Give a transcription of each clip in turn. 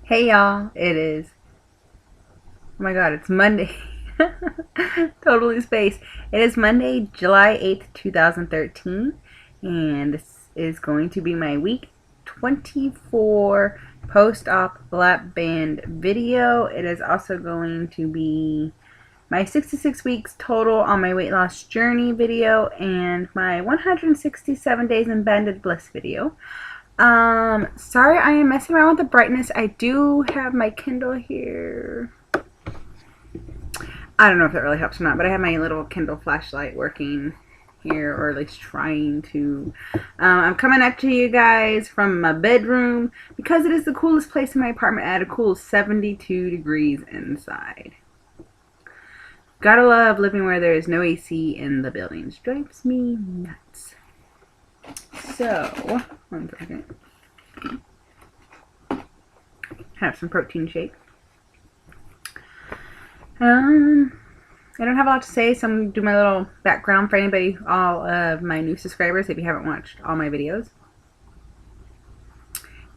Hey y'all, oh my god, it's Monday. Totally spaced. It is Monday, July 8th, 2013, and this is going to be my week 24 post-op lap band video. It is also going to be my 66 weeks total on my weight loss journey video and my 167 days in banded bliss video. Sorry I am messing around with the brightness. I do have my Kindle here. I don't know if that really helps or not, but I have my little Kindle flashlight working here, or at least trying to. I'm coming up to you guys from my bedroom because it is the coolest place in my apartment at a cool 72 degrees inside. Gotta love living where there is no AC in the buildings. Drives me nuts. So, one second. Have some protein shake. I don't have a lot to say, so I'm going to do my little background for anybody, all of my new subscribers, if you haven't watched all my videos.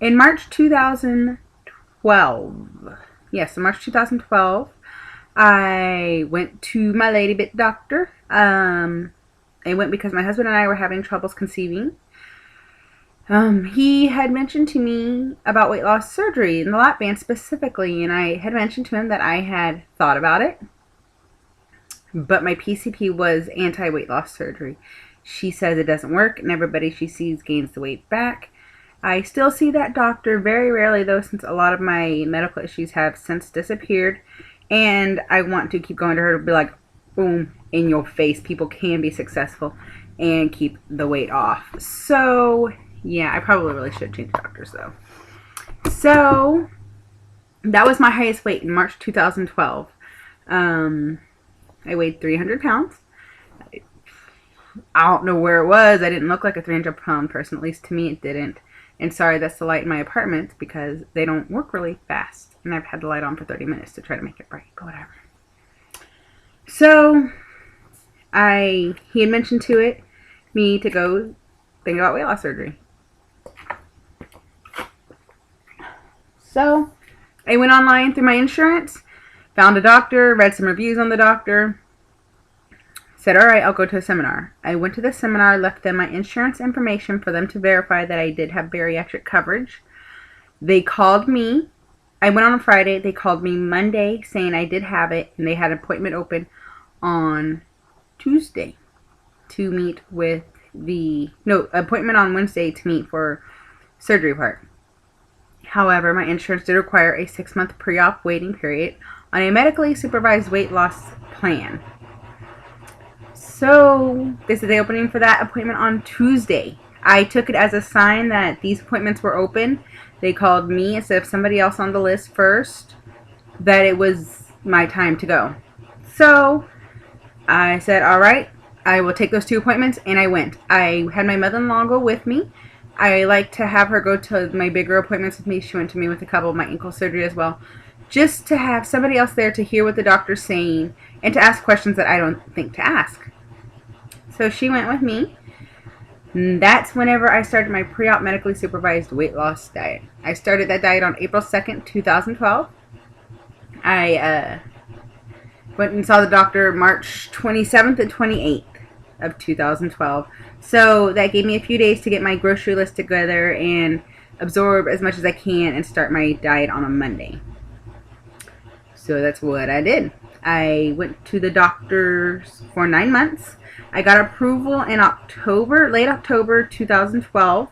In March 2012, in March 2012, I went to my lady bit doctor. I went because my husband and I were having troubles conceiving. He had mentioned to me about weight loss surgery and the lap band specifically, and I had mentioned to him that I had thought about it, but my PCP was anti-weight loss surgery. She says it doesn't work, and everybody she sees gains the weight back. I still see that doctor very rarely, though, since a lot of my medical issues have since disappeared, and I want to keep going to her to be like, boom, in your face, people can be successful and keep the weight off. So yeah, I probably really should change doctors though. So that was my highest weight in March 2012. I weighed 300 pounds. I don't know where it was. I didn't look like a 300-pound person. At least to me it didn't. And sorry, that's the light in my apartment because they don't work really fast. And I've had the light on for 30 minutes to try to make it bright. But whatever. So he had mentioned to me to go think about weight loss surgery. So I went online through my insurance, found a doctor, read some reviews on the doctor, said, all right, I'll go to a seminar. I went to the seminar, left them my insurance information for them to verify that I did have bariatric coverage. They called me. I went on a Friday. They called me Monday saying I did have it, and they had an appointment open on Tuesday to meet with appointment on Wednesday to meet for surgery part. However, my insurance did require a 6-month pre-op waiting period on a medically supervised weight loss plan. So they said the opening for that appointment on Tuesday. I took it as a sign that these appointments were open. They called me instead of somebody else on the list first, that it was my time to go. So I said, all right, I will take those 2 appointments, and I went. I had my mother-in-law go with me. I like to have her go to my bigger appointments with me. She went to me with a couple of my ankle surgery as well, just to have somebody else there to hear what the doctor's saying and to ask questions that I don't think to ask. So she went with me. And that's whenever I started my pre-op medically supervised weight loss diet. I started that diet on April 2nd, 2012. I went and saw the doctor March 27th and 28th of 2012. So that gave me a few days to get my grocery list together and absorb as much as I can and start my diet on a Monday. So that's what I did. I went to the doctors for 9 months. I got approval in late October 2012,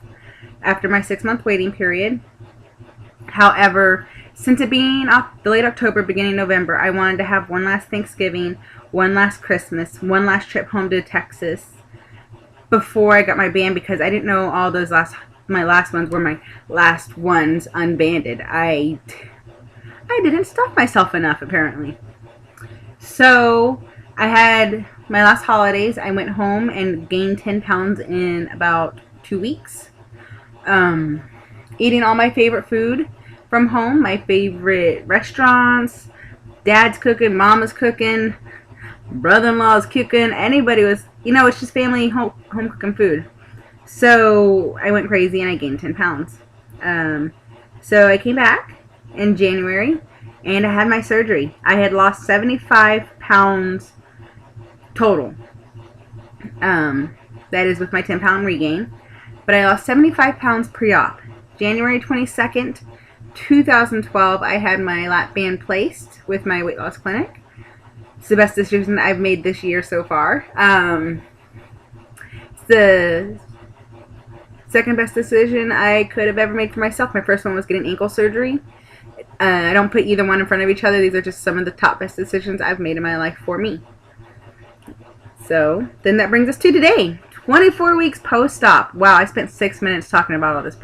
after my 6-month waiting period. However, since it being late October, beginning November, I wanted to have one last Thanksgiving, one last Christmas, one last trip home to Texas before I got my band, because I didn't know all those my last ones were my last ones unbanded. I didn't stuff myself enough, apparently. So I had my last holidays. I went home and gained 10 pounds in about 2 weeks. Eating all my favorite food from home, my favorite restaurants, dad's cooking, mama's cooking, brother-in-law's cooking, anybody was, it's just family home cooking food. So I went crazy and I gained 10 pounds. So I came back in January, and I had my surgery. I had lost 75 pounds total. That is with my 10-pound regain. But I lost 75 pounds pre-op. January 22nd, 2012, I had my lap band placed with my weight loss clinic. It's the best decision I've made this year so far. It's the second best decision I could have ever made for myself. My first one was getting ankle surgery. I don't put either one in front of each other. These are just some of the top best decisions I've made in my life for me. So, then that brings us to today. 24 weeks post-op. Wow, I spent 6 minutes talking about all this.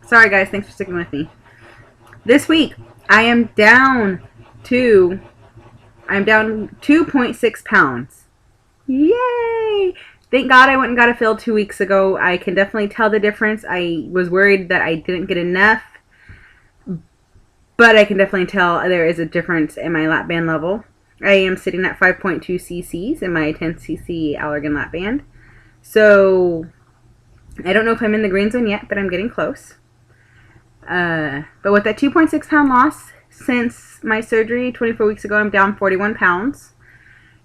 Sorry guys, thanks for sticking with me. This week, I am down 2.6 pounds. Yay! Thank God I went and got a fill 2 weeks ago. I can definitely tell the difference. I was worried that I didn't get enough, but I can definitely tell there is a difference in my lap band level. I am sitting at 5.2 cc's in my 10 cc Allergan lap band. So, I don't know if I'm in the green zone yet, but I'm getting close. But with that 2.6 pound loss since my surgery 24 weeks ago, I'm down 41 pounds.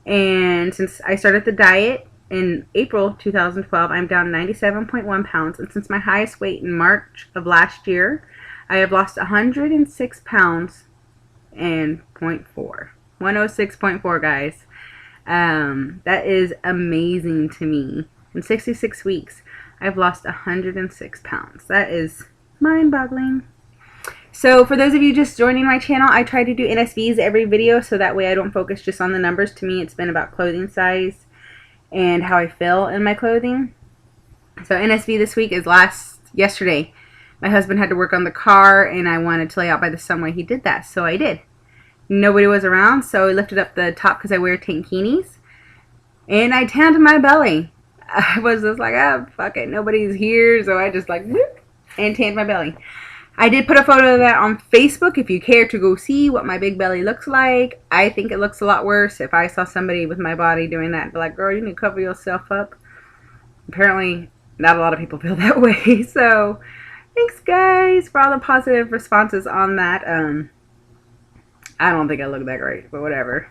And since I started the diet in April 2012, I'm down 97.1 pounds. And since my highest weight in March of last year, I have lost 106 pounds and 0.4. 106.4, guys. That is amazing to me. In 66 weeks, I've lost 106 pounds. That is mind-boggling. So for those of you just joining my channel, I try to do NSVs every video so that way I don't focus just on the numbers. To me, it's been about clothing size and how I feel in my clothing. So NSV this week is yesterday. My husband had to work on the car and I wanted to lay out by the sun while he did that, so I did. Nobody was around, so I lifted up the top because I wear tankinis, and I tanned my belly. I was just like, ah, fuck it, nobody's here, so I just like, whoop, and tanned my belly. I did put a photo of that on Facebook if you care to go see what my big belly looks like. I think it looks a lot worse. If I saw somebody with my body doing that, I'd be like, girl, you need to cover yourself up. Apparently, not a lot of people feel that way, so thanks, guys, for all the positive responses on that. I don't think I look that great, but whatever.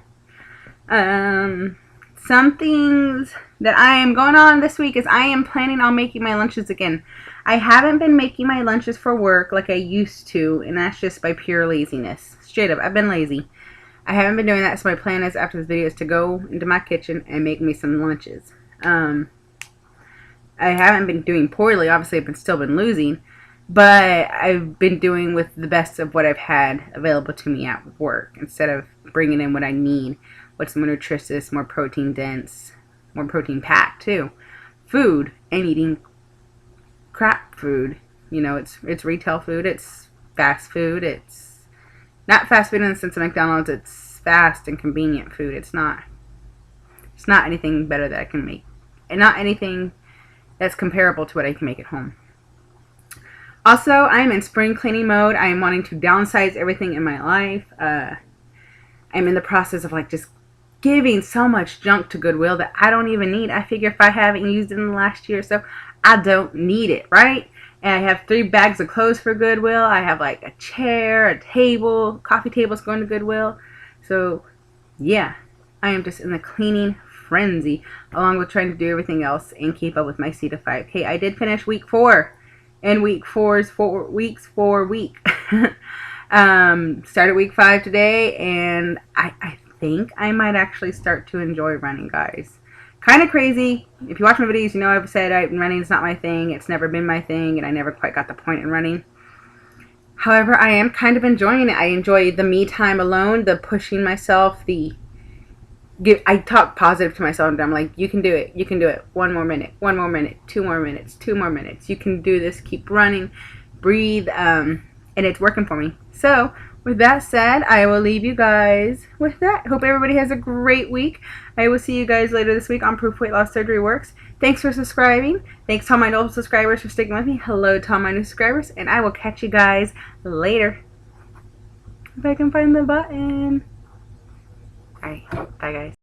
Some things that I am going on this week is I am planning on making my lunches again. I haven't been making my lunches for work like I used to, and that's just by pure laziness. Straight up, I've been lazy. I haven't been doing that, so my plan is after this video is to go into my kitchen and make me some lunches. I haven't been doing poorly. Obviously, I've still been losing. But I've been doing with the best of what I've had available to me at work instead of bringing in what I need. What's more nutritious, more protein dense, more protein packed too. Food, and eating crap food. You know, it's retail food, it's fast food, it's not fast food in the sense of McDonald's, it's fast and convenient food. It's not anything better that I can make. And not anything that's comparable to what I can make at home. Also, I am in spring cleaning mode. I am wanting to downsize everything in my life. I'm in the process of like just giving so much junk to Goodwill that I don't even need. I figure if I haven't used it in the last year or so, I don't need it, right? And I have 3 bags of clothes for Goodwill. I have like a chair, a table, coffee tables going to Goodwill. So, yeah, I am just in the cleaning frenzy along with trying to do everything else and keep up with my C to 5K. I did finish week 4. And week 4 is 4 weeks for a week. Started week 5 today, and I think I might actually start to enjoy running, guys. Kind of crazy. If you watch my videos, you know I've said running is not my thing. It's never been my thing, and I never quite got the point in running. However, I am kind of enjoying it. I enjoy the me time alone, the pushing myself, I talk positive to myself, and I'm like, you can do it, you can do it, 1 more minute, 1 more minute, 2 more minutes, 2 more minutes, you can do this, keep running, breathe, and it's working for me. So, with that said, I will leave you guys with that. Hope everybody has a great week. I will see you guys later this week on Proof Weight Loss Surgery Works. Thanks for subscribing. Thanks to all my old subscribers for sticking with me. Hello to all my new subscribers, and I will catch you guys later. If I can find the button. Alright, bye guys.